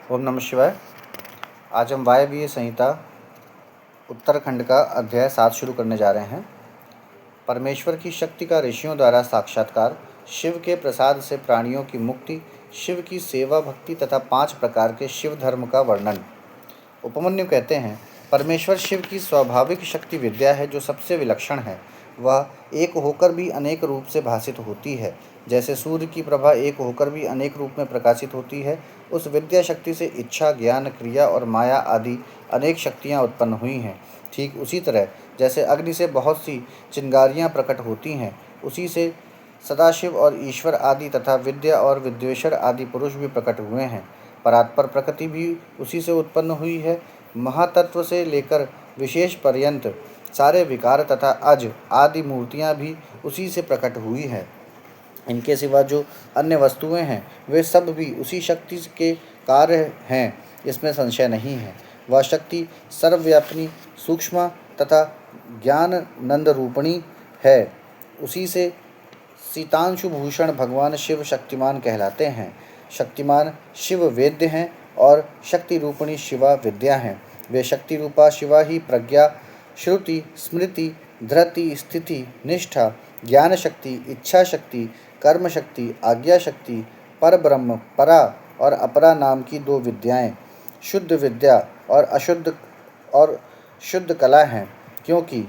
ओम नमः शिवाय। आज हम वायव्य संहिता उत्तरखंड का अध्याय 7 शुरू करने जा रहे हैं। परमेश्वर की शक्ति का ऋषियों द्वारा साक्षात्कार, शिव के प्रसाद से प्राणियों की मुक्ति, शिव की सेवा भक्ति तथा 5 प्रकार के शिव धर्म का वर्णन। उपमन्यु कहते हैं, परमेश्वर शिव की स्वाभाविक शक्ति विद्या है जो सबसे विलक्षण है। वह एक होकर भी अनेक रूप से भासित होती है। जैसे सूर्य की प्रभा एक होकर भी अनेक रूप में प्रकाशित होती है, उस विद्या शक्ति से इच्छा, ज्ञान, क्रिया और माया आदि अनेक शक्तियाँ उत्पन्न हुई हैं। ठीक उसी तरह जैसे अग्नि से बहुत सी चिंगारियाँ प्रकट होती हैं, उसी से सदाशिव और ईश्वर आदि तथा विद्या और विद्वेश्वर आदि पुरुष भी प्रकट हुए हैं। परात्पर प्रकृति भी उसी से उत्पन्न हुई है। महातत्व से लेकर विशेष पर्यंत सारे विकार तथा अज आदि मूर्तियाँ भी उसी से प्रकट हुई हैं। इनके सिवा जो अन्य वस्तुएं हैं वे सब भी उसी शक्ति के कार्य हैं, इसमें संशय नहीं है। वह शक्ति सर्वव्यापिनी, सूक्ष्म तथा ज्ञान नंद रूपिणी है। उसी से सीतांशुभूषण भगवान शिव शक्तिमान कहलाते हैं। शक्तिमान शिव वेद्य हैं और शक्ति रूपिणी शिवा विद्या हैं। वे शक्ति रूपा शिवा ही प्रज्ञा, श्रुति, स्मृति, धृति, स्थिति, निष्ठा, ज्ञान शक्ति, इच्छा शक्ति, कर्म शक्ति, आज्ञा शक्ति, पर ब्रह्म, परा और अपरा नाम की 2 विद्याएं, शुद्ध विद्या और अशुद्ध और शुद्ध कला हैं। क्योंकि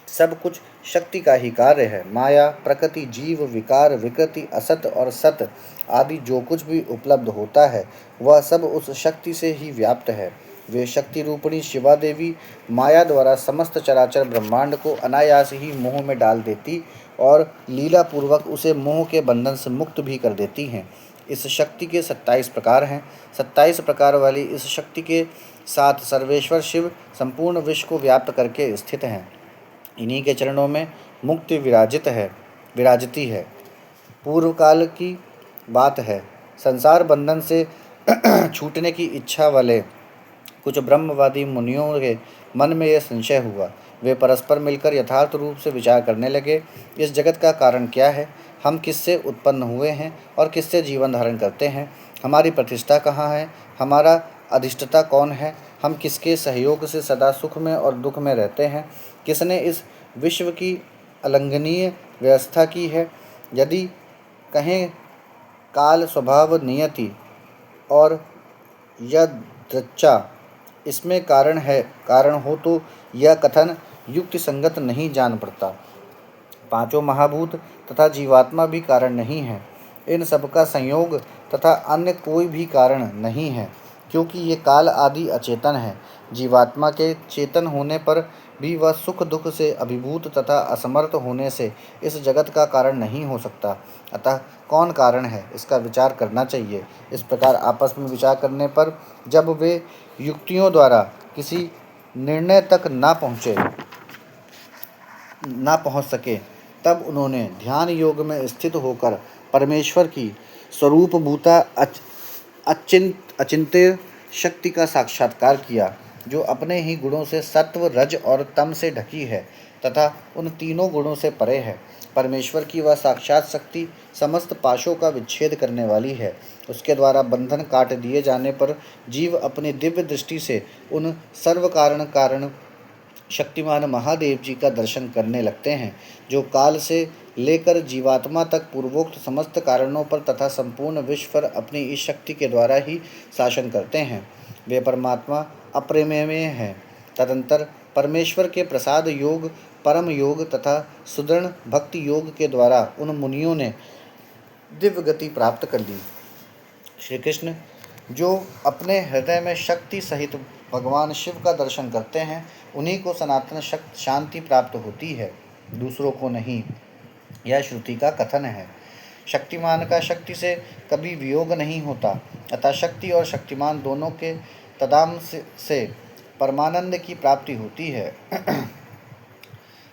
सब कुछ शक्ति का ही कार्य है। माया, प्रकृति, जीव, विकार, विकृति, असत और सत आदि जो कुछ भी उपलब्ध होता है वह सब उस शक्ति से ही व्याप्त है। वे शक्ति रूपिणी शिवा देवी माया द्वारा समस्त चराचर ब्रह्मांड को अनायास ही मोह में डाल देती और लीला पूर्वक उसे मोह के बंधन से मुक्त भी कर देती हैं। इस शक्ति के 27 प्रकार हैं। 27 प्रकार वाली इस शक्ति के साथ सर्वेश्वर शिव संपूर्ण विश्व को व्याप्त करके स्थित हैं। इन्हीं के चरणों में मुक्ति विराजती है। पूर्व काल की बात है। संसार बंधन से छूटने की इच्छा वाले कुछ ब्रह्मवादी मुनियों के मन में यह संशय हुआ। वे परस्पर मिलकर यथार्थ रूप से विचार करने लगे, इस जगत का कारण क्या है, हम किससे उत्पन्न हुए हैं और किससे जीवन धारण करते हैं, हमारी प्रतिष्ठा कहाँ है, हमारा अधिष्ठता कौन है, हम किसके सहयोग से सदा सुख में और दुख में रहते हैं, किसने इस विश्व की अलंघनीय व्यवस्था की है। यदि कहें काल, स्वभाव, नियति और यदृच्छा इसमें कारण हो तो यह कथन युक्ति संगत नहीं जान पड़ता। 5 महाभूत तथा जीवात्मा भी कारण नहीं है। इन सबका संयोग तथा अन्य कोई भी कारण नहीं है, क्योंकि ये काल आदि अचेतन है। जीवात्मा के चेतन होने पर भी वह सुख दुख से अभिभूत तथा असमर्थ होने से इस जगत का कारण नहीं हो सकता। अतः कौन कारण है, इसका विचार करना चाहिए। इस प्रकार आपस में विचार करने पर जब वे युक्तियों द्वारा किसी निर्णय तक ना पहुँच सके, तब उन्होंने ध्यान योग में स्थित होकर परमेश्वर की स्वरूपभूता अचिंत्य शक्ति का साक्षात्कार किया, जो अपने ही गुणों से सत्व, रज और तम से ढकी है तथा उन तीनों गुणों से परे है। परमेश्वर की वह साक्षात शक्ति समस्त पाशों का विच्छेद करने वाली है। उसके द्वारा बंधन काट दिए जाने पर जीव अपनी दिव्य दृष्टि से उन सर्व कारण शक्तिमान महादेव जी का दर्शन करने लगते हैं, जो काल से लेकर जीवात्मा तक पूर्वोक्त समस्त कारणों पर तथा संपूर्ण विश्व पर अपनी इस शक्ति के द्वारा ही शासन करते हैं। वे परमात्मा अप्रमेय हैं। तदंतर परमेश्वर के प्रसाद योग, परम योग तथा सुदृढ़ भक्ति योग के द्वारा उन मुनियों ने दिव्य गति प्राप्त कर ली। श्री कृष्ण जो अपने हृदय में शक्ति सहित भगवान शिव का दर्शन करते हैं, उन्हीं को सनातन शांति प्राप्त होती है, दूसरों को नहीं। यह श्रुति का कथन है। शक्तिमान का शक्ति से कभी वियोग नहीं होता, अतः शक्ति और शक्तिमान दोनों के तदाम से परमानंद की प्राप्ति होती है।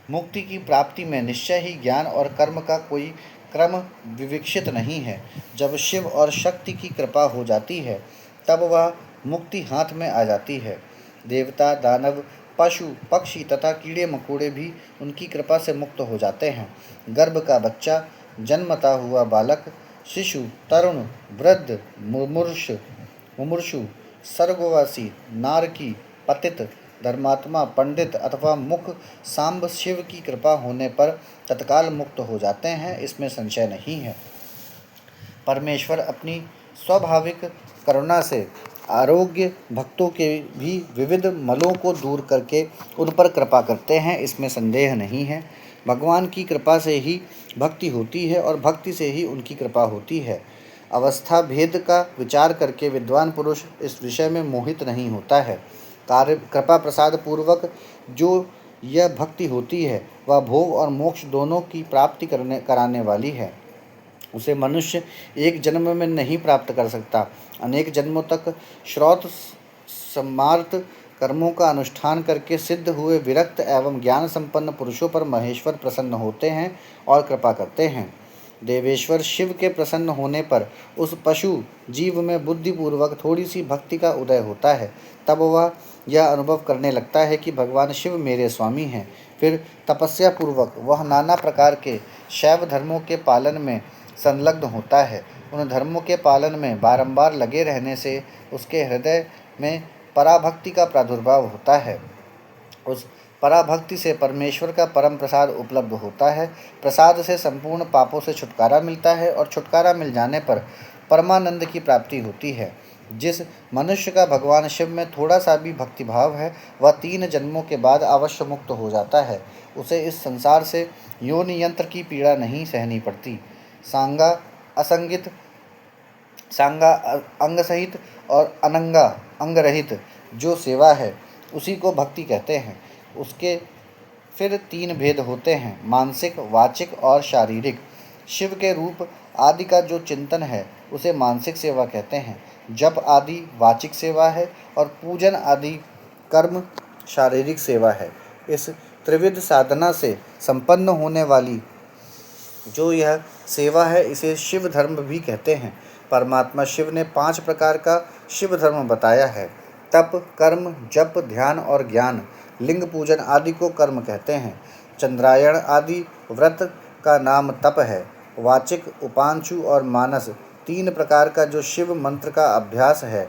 मुक्ति की प्राप्ति में निश्चय ही ज्ञान और कर्म का कोई क्रम विवक्षित नहीं है। जब शिव और शक्ति की कृपा हो जाती है, तब वह मुक्ति हाथ में आ जाती है। देवता, दानव, पशु, पक्षी तथा कीड़े मकोड़े भी उनकी कृपा से मुक्त हो जाते हैं। गर्भ का बच्चा, जन्मता हुआ बालक, शिशु, तरुण, वृद्ध, मुमूर्ष, मुमुक्षु, स्वर्गवासी, नारकी, पतित, धर्मात्मा, पंडित अथवा मुख सांब शिव की कृपा होने पर तत्काल मुक्त हो जाते हैं, इसमें संशय नहीं है। परमेश्वर अपनी स्वाभाविक करुणा से आरोग्य भक्तों के भी विविध मलों को दूर करके उन पर कृपा करते हैं, इसमें संदेह नहीं है। भगवान की कृपा से ही भक्ति होती है और भक्ति से ही उनकी कृपा होती है। अवस्था भेद का विचार करके विद्वान पुरुष इस विषय में मोहित नहीं होता है। कार्य कृपा प्रसाद पूर्वक जो यह भक्ति होती है वह भोग और मोक्ष दोनों की प्राप्ति कराने वाली है। उसे मनुष्य एक जन्म में नहीं प्राप्त कर सकता। अनेक जन्मों तक श्रौत सम्मार्थ कर्मों का अनुष्ठान करके सिद्ध हुए विरक्त एवं ज्ञान संपन्न पुरुषों पर महेश्वर प्रसन्न होते हैं और कृपा करते हैं। देवेश्वर शिव के प्रसन्न होने पर उस पशु जीव में बुद्धिपूर्वक थोड़ी सी भक्ति का उदय होता है। तब वह यह अनुभव करने लगता है कि भगवान शिव मेरे स्वामी हैं। फिर तपस्या पूर्वक वह नाना प्रकार के शैव धर्मों के पालन में संलग्न होता है। उन धर्मों के पालन में बारंबार लगे रहने से उसके हृदय में पराभक्ति का प्रादुर्भाव होता है। उस पराभक्ति से परमेश्वर का परम प्रसाद उपलब्ध होता है। प्रसाद से संपूर्ण पापों से छुटकारा मिलता है और छुटकारा मिल जाने पर परमानंद की प्राप्ति होती है। जिस मनुष्य का भगवान शिव में थोड़ा सा भी भक्तिभाव है वह 3 जन्मों के बाद अवश्य मुक्त हो जाता है। उसे इस संसार से योनि यंत्र की पीड़ा नहीं सहनी पड़ती। सांगा असंगित, सांगा अंग सहित और अनंगा अंग रहित जो सेवा है उसी को भक्ति कहते हैं। उसके फिर 3 भेद होते हैं, मानसिक, वाचिक और शारीरिक। शिव के रूप आदि का जो चिंतन है उसे मानसिक सेवा कहते हैं। जप आदि वाचिक सेवा है और पूजन आदि कर्म शारीरिक सेवा है। इस त्रिविध साधना से संपन्न होने वाली जो यह सेवा है इसे शिव धर्म भी कहते हैं। परमात्मा शिव ने 5 प्रकार का शिव धर्म बताया है। तप, कर्म, जप, ध्यान और ज्ञान, लिंग पूजन आदि को कर्म कहते हैं। चंद्रायण आदि व्रत का नाम तप है। वाचिक, उपांशु और मानस 3 प्रकार का जो शिव मंत्र का अभ्यास है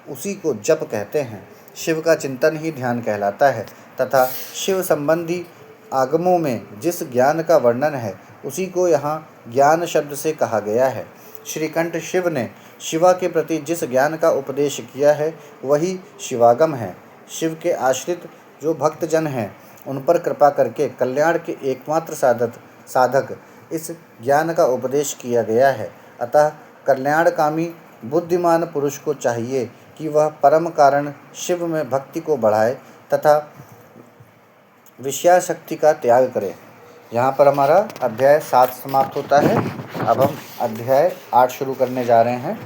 उसी को जप कहते हैं। शिव का चिंतन ही ध्यान कहलाता है तथा शिव संबंधी आगमों में जिस ज्ञान का वर्णन है उसी को यहाँ ज्ञान शब्द से कहा गया है। श्रीकंठ शिव ने शिवा के प्रति जिस ज्ञान का उपदेश किया है वही शिवागम है। शिव के आश्रित जो भक्तजन हैं उन पर कृपा करके कल्याण के एकमात्र साधक इस ज्ञान का उपदेश किया गया है। अतः कल्याणकामी बुद्धिमान पुरुष को चाहिए कि वह परम कारण शिव में भक्ति को बढ़ाए तथा विषयाशक्ति का त्याग करे। यहाँ पर हमारा अध्याय 7 समाप्त होता है। अब हम अध्याय 8 शुरू करने जा रहे हैं।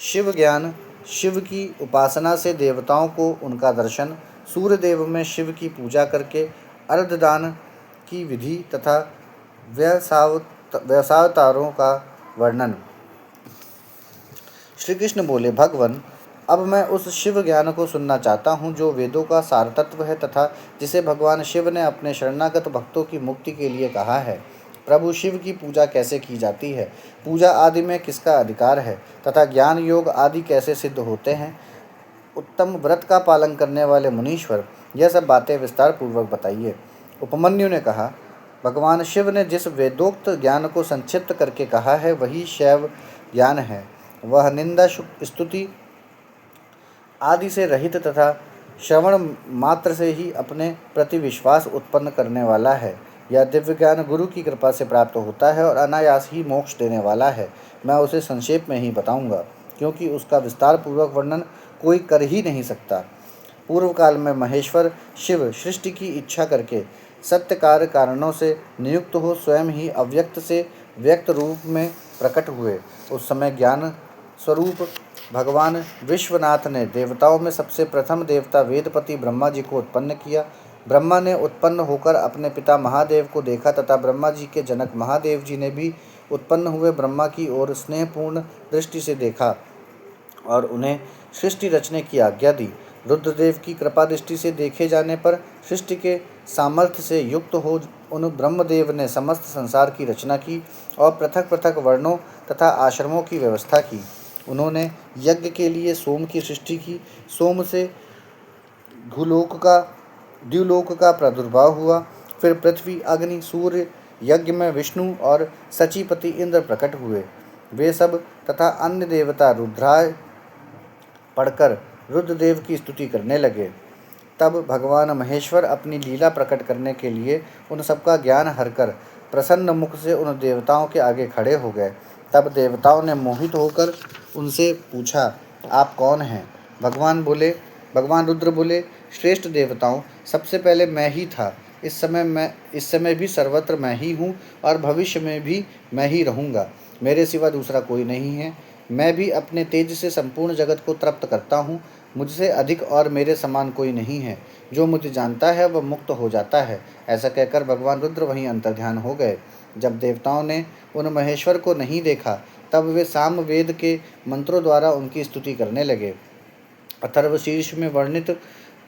शिव ज्ञान, शिव की उपासना से देवताओं को उनका दर्शन, सूर्यदेव में शिव की पूजा करके अर्धदान की विधि तथा व्यवसावतारों का वर्णन। श्री कृष्ण बोले, भगवन, अब मैं उस शिव ज्ञान को सुनना चाहता हूँ जो वेदों का सार तत्व है तथा जिसे भगवान शिव ने अपने शरणागत भक्तों की मुक्ति के लिए कहा है। प्रभु शिव की पूजा कैसे की जाती है, पूजा आदि में किसका अधिकार है तथा ज्ञान योग आदि कैसे सिद्ध होते हैं। उत्तम व्रत का पालन करने वाले मुनीश्वर, यह सब बातें विस्तार पूर्वक बताइए। उपमन्यु ने कहा, भगवान शिव ने जिस वेदोक्त ज्ञान को संक्षिप्त करके कहा है वही शैव ज्ञान है। वह निंदा, स्तुति आदि से रहित तथा श्रवण मात्र से ही अपने प्रति विश्वास उत्पन्न करने वाला है। यह दिव्य ज्ञान गुरु की कृपा से प्राप्त होता है और अनायास ही मोक्ष देने वाला है। मैं उसे संक्षेप में ही बताऊंगा क्योंकि उसका विस्तार पूर्वक वर्णन कोई कर ही नहीं सकता। पूर्व काल में महेश्वर शिव सृष्टि की इच्छा करके सत्यकार कारणों से नियुक्त हो स्वयं ही अव्यक्त से व्यक्त रूप में प्रकट हुए। उस समय ज्ञान स्वरूप भगवान विश्वनाथ ने देवताओं में सबसे प्रथम देवता वेदपति ब्रह्मा जी को उत्पन्न किया। ब्रह्मा ने उत्पन्न होकर अपने पिता महादेव को देखा तथा ब्रह्मा जी के जनक महादेव जी ने भी उत्पन्न हुए ब्रह्मा की ओर स्नेहपूर्ण दृष्टि से देखा और उन्हें सृष्टि रचने की आज्ञा दी। रुद्रदेव की कृपा दृष्टि से देखे जाने पर सृष्टि के सामर्थ्य से युक्त हो उन ब्रह्मदेव ने समस्त संसार की रचना की और पृथक पृथक वर्णों तथा आश्रमों की व्यवस्था की। उन्होंने यज्ञ के लिए सोम की सृष्टि की। सोम से द्युलोक का प्रादुर्भाव हुआ। फिर पृथ्वी, अग्नि, सूर्य, यज्ञ में विष्णु और सचीपति इंद्र प्रकट हुए। वे सब तथा अन्य देवता रुद्राय पढ़कर रुद्रदेव की स्तुति करने लगे। तब भगवान महेश्वर अपनी लीला प्रकट करने के लिए उन सबका ज्ञान हरकर प्रसन्न मुख से उन देवताओं के आगे खड़े हो गए। तब देवताओं ने मोहित होकर उनसे पूछा, आप कौन हैं? भगवान रुद्र बोले, श्रेष्ठ देवताओं, सबसे पहले मैं ही था। इस समय भी सर्वत्र मैं ही हूँ और भविष्य में भी मैं ही रहूँगा। मेरे सिवा दूसरा कोई नहीं है। मैं भी अपने तेज से संपूर्ण जगत को तृप्त करता हूँ। मुझसे अधिक और मेरे समान कोई नहीं है। जो मुझे जानता है वह मुक्त हो जाता है। ऐसा कहकर भगवान रुद्र वहीं अंतर्ध्यान हो गए। जब देवताओं ने उन महेश्वर को नहीं देखा, तब वे साम वेद के मंत्रों द्वारा उनकी स्तुति करने लगे। अथर्वशीर्ष में वर्णित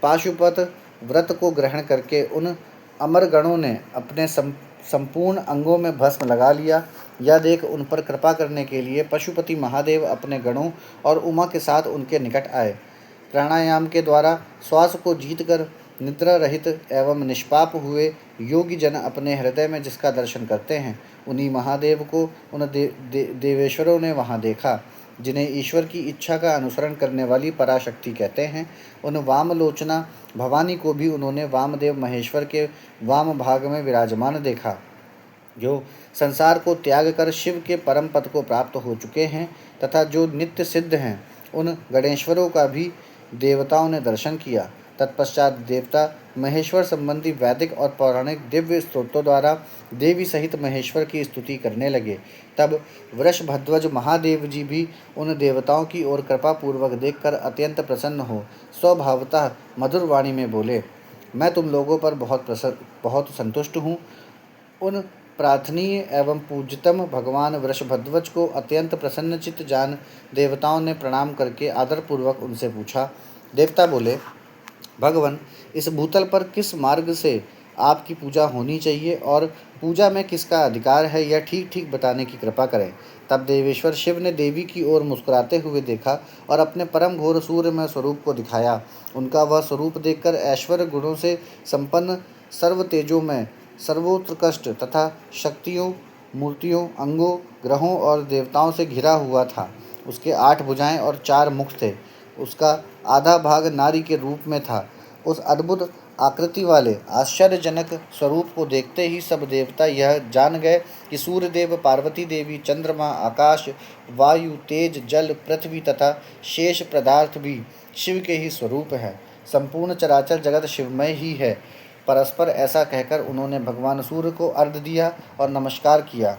पाशुपत व्रत को ग्रहण करके उन अमर गणों ने अपने संपूर्ण अंगों में भस्म लगा लिया। यह देख उन पर कृपा करने के लिए पशुपति महादेव अपने गणों और उमा के साथ उनके निकट आए। प्राणायाम के द्वारा श्वास को जीतकर निद्रा रहित एवं निष्पाप हुए योगी जन अपने हृदय में जिसका दर्शन करते हैं, उन्हीं महादेव को उन देवेश्वरों ने वहाँ देखा, जिन्हें ईश्वर की इच्छा का अनुसरण करने वाली पराशक्ति कहते हैं। उन वामलोचना भवानी को भी उन्होंने वामदेव महेश्वर के वाम भाग में विराजमान देखा, जो संसार को त्याग कर शिव के परम पद को प्राप्त हो चुके हैं तथा जो नित्य सिद्ध हैं। उन गणेश्वरों का भी देवताओं ने दर्शन किया। तत्पश्चात देवता महेश्वर संबंधी वैदिक और पौराणिक दिव्य स्तोत्रों द्वारा देवी सहित महेश्वर की स्तुति करने लगे। तब वृषभध्वज महादेव जी भी उन देवताओं की ओर कृपापूर्वक देखकर अत्यंत प्रसन्न हो स्वभावतः मधुर वाणी में बोले, मैं तुम लोगों पर बहुत संतुष्ट हूँ। उन प्रार्थनीय एवं पूज्यतम भगवान वृषभध्वज को अत्यंत प्रसन्नचित्त जान देवताओं ने प्रणाम करके आदरपूर्वक उनसे पूछा। देवता बोले, भगवान, इस भूतल पर किस मार्ग से आपकी पूजा होनी चाहिए और पूजा में किसका अधिकार है, यह ठीक ठीक बताने की कृपा करें। तब देवेश्वर शिव ने देवी की ओर मुस्कुराते हुए देखा और अपने परम घोर सूर्यमय स्वरूप को दिखाया। उनका वह स्वरूप देखकर ऐश्वर्य गुणों से संपन्न सर्व तेजों में सर्वोत्कृष्ट तथा शक्तियों, मूर्तियों, अंगों, ग्रहों और देवताओं से घिरा हुआ था। उसके 8 भुजाएं और 4 मुख थे। उसका आधा भाग नारी के रूप में था। उस अद्भुत आकृति वाले आश्चर्यजनक स्वरूप को देखते ही सब देवता यह जान गए कि सूर्यदेव, पार्वती देवी, चंद्रमा, आकाश, वायु, तेज, जल, पृथ्वी तथा शेष पदार्थ भी शिव के ही स्वरूप हैं। संपूर्ण चराचर जगत शिवमय ही है। परस्पर ऐसा कहकर उन्होंने भगवान सूर्य को अर्घ्य दिया और नमस्कार किया।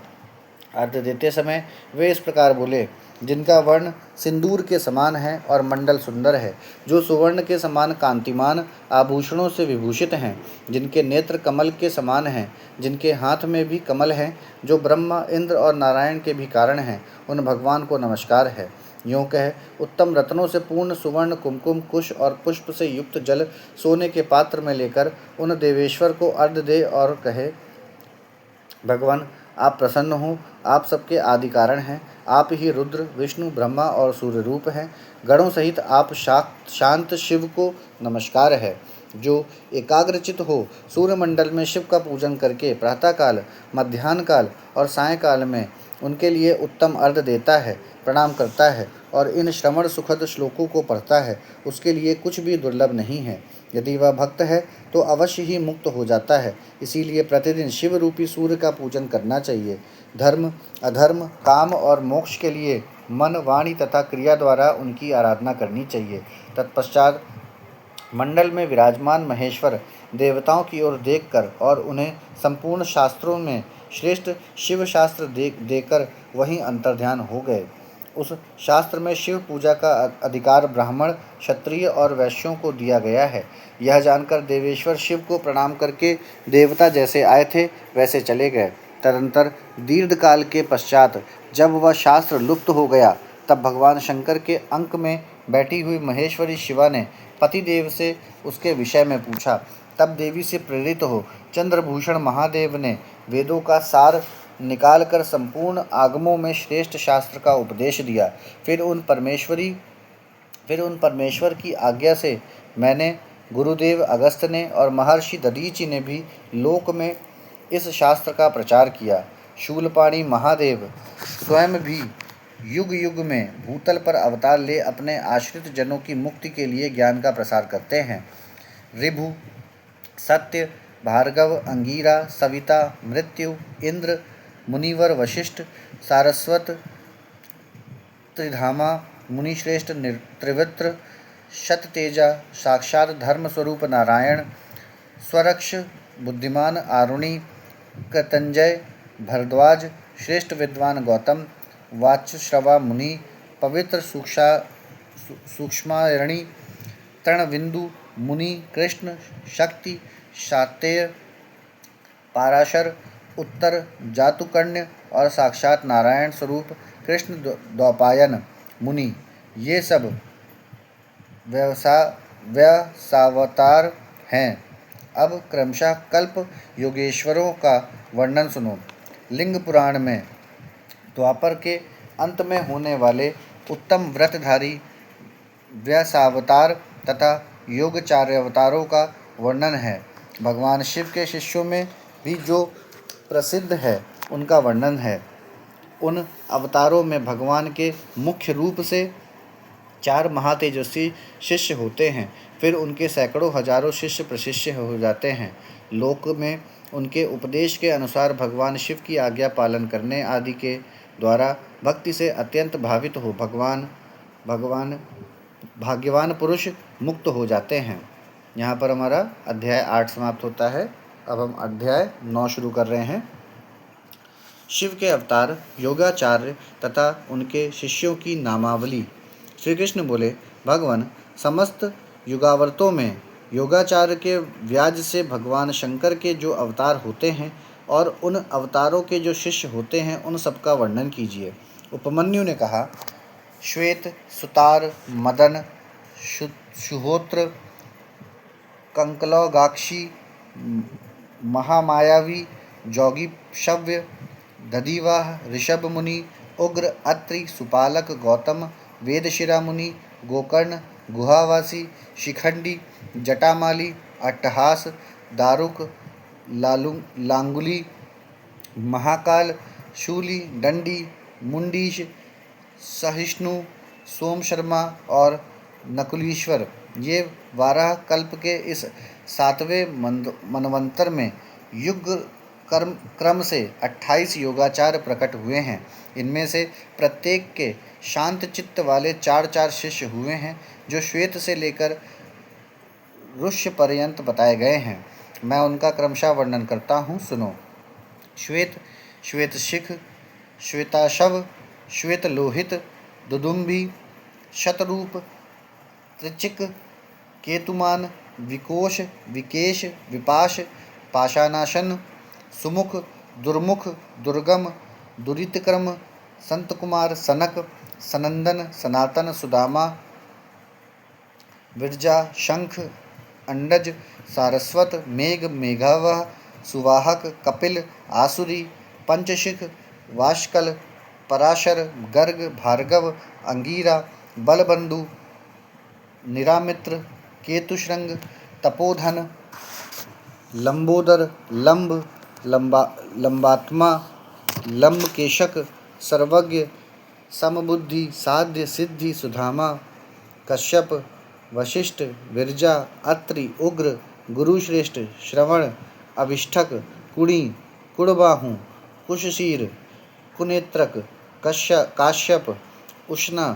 अर्घ्य देते समय वे इस प्रकार बोले, जिनका वर्ण सिंदूर के समान है और मंडल सुंदर है, जो सुवर्ण के समान कांतिमान आभूषणों से विभूषित हैं, जिनके नेत्र कमल के समान हैं, जिनके हाथ में भी कमल हैं, जो ब्रह्मा, इंद्र और नारायण के भी कारण हैं, उन भगवान को नमस्कार है। यों कह उत्तम रत्नों से पूर्ण सुवर्ण, कुमकुम, कुश और पुष्प से युक्त जल सोने के पात्र में लेकर उन देवेश्वर को अर्घ्य दे और कहे, भगवान, आप प्रसन्न हो। आप सबके आदि कारण हैं। आप ही रुद्र, विष्णु, ब्रह्मा और सूर्य रूप हैं। गणों सहित आप शांत शिव को नमस्कार है, जो एकाग्रचित हो सूर्यमंडल में शिव का पूजन करके प्रातःकाल, मध्याह्न काल और सायंकाल में उनके लिए उत्तम अर्घ्य देता है, प्रणाम करता है और इन श्रवण सुखद श्लोकों को पढ़ता है, उसके लिए कुछ भी दुर्लभ नहीं है। यदि वह भक्त है तो अवश्य ही मुक्त हो जाता है। इसीलिए प्रतिदिन शिव रूपी सूर्य का पूजन करना चाहिए। धर्म, अधर्म, काम और मोक्ष के लिए मन, वाणी तथा क्रिया द्वारा उनकी आराधना करनी चाहिए। तत्पश्चात मंडल में विराजमान महेश्वर देवताओं की ओर देखकर और उन्हें संपूर्ण शास्त्रों में श्रेष्ठ शिव शास्त्र देकर वहीं अंतर्ध्यान हो गए। उस शास्त्र में शिव पूजा का अधिकार ब्राह्मण, क्षत्रिय और वैश्यों को दिया गया है। यह जानकर देवेश्वर शिव को प्रणाम करके देवता जैसे आए थे वैसे चले गए। तदंतर दीर्घ काल के पश्चात जब वह शास्त्र लुप्त हो गया, तब भगवान शंकर के अंक में बैठी हुई महेश्वरी शिवा ने पतिदेव से उसके विषय में पूछा। तब देवी से प्रेरित हो चंद्रभूषण महादेव ने वेदों का सार निकालकर संपूर्ण आगमों में श्रेष्ठ शास्त्र का उपदेश दिया। फिर उन परमेश्वर की आज्ञा से मैंने, गुरुदेव अगस्त ने और महर्षि दधीचि ने भी लोक में इस शास्त्र का प्रचार किया। शूलपाणी महादेव स्वयं भी युग युग में भूतल पर अवतार ले अपने आश्रित जनों की मुक्ति के लिए ज्ञान का प्रसार करते हैं। ऋभु, सत्य, भार्गव, अंगीरा, सविता, मृत्यु, इंद्र, मुनिवर वशिष्ठ, सारस्वत, त्रिधामा, मुनिश्रेष्ठ त्रिवृत्र, शततेजा, साक्षात धर्म स्वरूप नारायण, स्वरक्ष, बुद्धिमान आरुणि, कृतंजय, भरद्वाज, श्रेष्ठ विद्वान गौतम, वाचश्रवा मुनि, पवित्र सूक्ष्मायणी, तृणविंदु मुनि, कृष्ण, शक्ति, शाक्तेय, पाराशर, उत्तर, जातुकर्ण्य और साक्षात नारायण स्वरूप कृष्ण द्वैपायन मुनि, ये सब व्यासावतार हैं। अब क्रमशः कल्प योगेश्वरों का वर्णन सुनो। लिंग पुराण में द्वापर के अंत में होने वाले उत्तम व्रतधारी व्यासावतार तथा योगाचार्य अवतारों का वर्णन है। भगवान शिव के शिष्यों में भी जो प्रसिद्ध है उनका वर्णन है। उन अवतारों में भगवान के मुख्य रूप से 4 महातेजस्वी शिष्य होते हैं। फिर उनके सैकड़ों हजारों शिष्य प्रशिष्य हो जाते हैं। लोक में उनके उपदेश के अनुसार भगवान शिव की आज्ञा पालन करने आदि के द्वारा भक्ति से अत्यंत भावित हो भगवान भाग्यवान पुरुष मुक्त हो जाते हैं। यहाँ पर हमारा अध्याय 8 समाप्त होता है। अब हम अध्याय 9 शुरू कर रहे हैं। शिव के अवतार, योगाचार्य तथा उनके शिष्यों की नामावली। श्री कृष्ण बोले, भगवान समस्त युगावर्तों में योगाचार्य के व्याज से भगवान शंकर के जो अवतार होते हैं और उन अवतारों के जो शिष्य होते हैं उन सब का वर्णन कीजिए। उपमन्यु ने कहा, श्वेत, सुतार, मदन, सुहोत्र, कंकलौगाक्षी, महामायावी, जोगी शव्य, दधिवाह, ऋषभ मुनि, उग्र, अत्रि, सुपालक, गौतम, वेदशिरा मुनि, गोकर्ण, गुहावासी, शिखंडी, जटामाली, अट्टहास, दारुक, लांगुली, महाकाल, शूली, दंडी, मुंडीश, सहिष्णु, सोम शर्मा और नकुलीश्वर, ये वाराह कल्प के इस 7वें मनवंतर में युग क्रम से 28 योगाचार प्रकट हुए हैं। इनमें से प्रत्येक के शांत चित्त वाले 4 शिष्य हुए हैं जो श्वेत से लेकर ऋष्य पर्यंत बताए गए हैं। मैं उनका क्रमशः वर्णन करता हूँ, सुनो। श्वेत, श्वेतशिख, श्वेताशव, श्वेतलोहित, दुदुम्बी, शतरूप, त्रिचिक, केतुमान, विकोश, विकेश, विपाश, पाशानाशन, सुमुख, दुर्मुख, दुर्गम, दुरितक्रम, संतकुमार, सनक, सनंदन, सनातन, सुदामा, विरजा, शंख, अंडज, सारस्वत, मेघ, मेघावह, सुवाहक, कपिल, आसुरी, पंचशिख, वाष्कल, पराशर, गर्ग, भार्गव, अंगीरा, बलबंधु, निरामित्र, केतुश्रृंग, तपोधन, लंबोदर, लंबात्मा, लंबकेशक, सर्वज्ञ, समबुद्धि, साध्य, सिद्धि, सुधामा, कश्यप, वशिष्ठ, विरजा, अत्रि, उग्र, गुरुश्रेष्ठ, श्रवण, अभिष्ठक, कुणी, कुड़बाहु, कुशशीर, कुनेत्रक, काश्यप, उष्णा,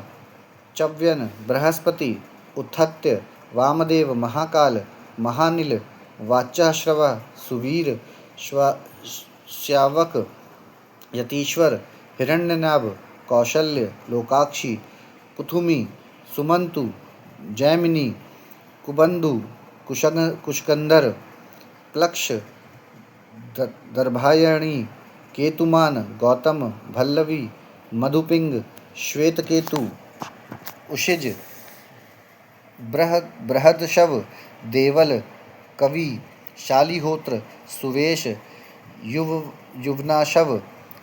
चव्यन, बृहस्पति, उत्थत्य, वामदेव, महाकाल, महानील, वाचाश्रव, सुवीर, श्यावक, यतीश्वर, हिरण्यनाभ, कौशल्य, लोकाक्षी, पुथुमी, सुमंतु, जैमिनी, कुबंधु, कुशकंधर, प्लक्ष, दर्भायणी, केतुमान, गौतम, भल्लवी, मधुपिंग, श्वेतकेतु, उशिज, बृहदशव, देवल, कवि, शालिहोत्र, सुवेश, युवनाशव,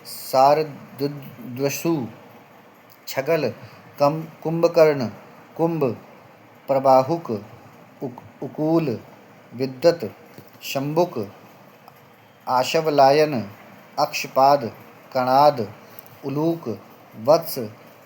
सारद्वसु, छगल, कुंभकर्ण, कुंभ, प्रबाहुक, उकूल, विद्युत, शंबुक, आशवलायन, अक्षपाद, कणाद, उलूक, वत्स,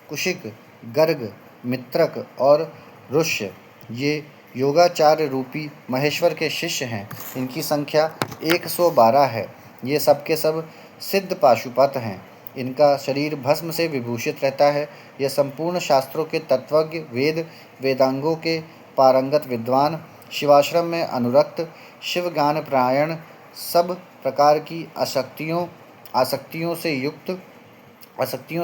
कुशिक, गर्ग, मित्रक और रुष्य ये योगाचार्य रूपी महेश्वर के शिष्य हैं। इनकी संख्या 112 है। ये सब के सब सिद्ध पाशुपत हैं। इनका शरीर भस्म से विभूषित रहता है। यह संपूर्ण शास्त्रों के तत्वज्ञ, वेदांगों के पारंगत विद्वान, शिवाश्रम में अनुरक्त, शिव ज्ञान प्रायण, सब प्रकार की आसक्तियों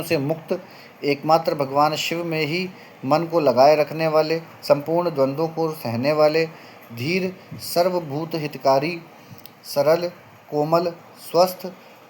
से मुक्त, एकमात्र भगवान शिव में ही मन को लगाए रखने वाले, संपूर्ण द्वंद्वों को सहने वाले, धीर, सर्वभूत हितकारी, सरल, कोमल, स्वस्थ,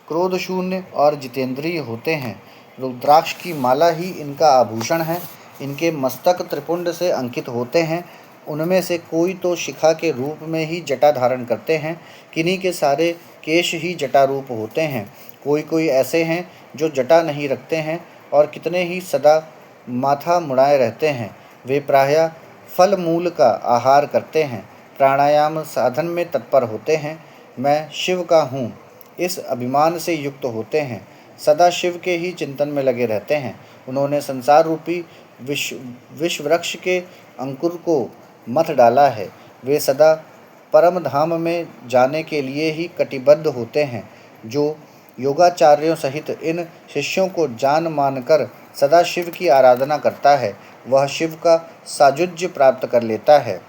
क्रोध शून्य और जितेंद्रिय होते हैं। रुद्राक्ष की माला ही इनका आभूषण है। इनके मस्तक त्रिपुंड से अंकित होते हैं। उनमें से कोई तो शिखा के रूप में ही जटा धारण करते हैं, किन्हीं के सारे केश ही जटा रूप होते हैं। कोई कोई ऐसे हैं जो जटा नहीं रखते हैं और कितने ही सदा माथा मुड़ाए रहते हैं। वे प्रायः फल मूल का आहार करते हैं, प्राणायाम साधन में तत्पर होते हैं। मैं शिव का हूँ, इस अभिमान से युक्त होते हैं, सदा शिव के ही चिंतन में लगे रहते हैं। उन्होंने संसार रूपी विश्व वृक्ष के अंकुर को मथ डाला है। वे सदा परम धाम में जाने के लिए ही कटिबद्ध होते हैं। जो योगाचार्यों सहित इन शिष्यों को जान मानकर सदा शिव की आराधना करता है, वह शिव का सायुज्य प्राप्त कर लेता है।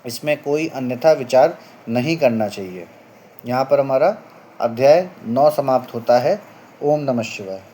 इसमें कोई अन्यथा विचार नहीं करना चाहिए। यहाँ पर हमारा अध्याय 9 समाप्त होता है। ओम नमः शिवाय।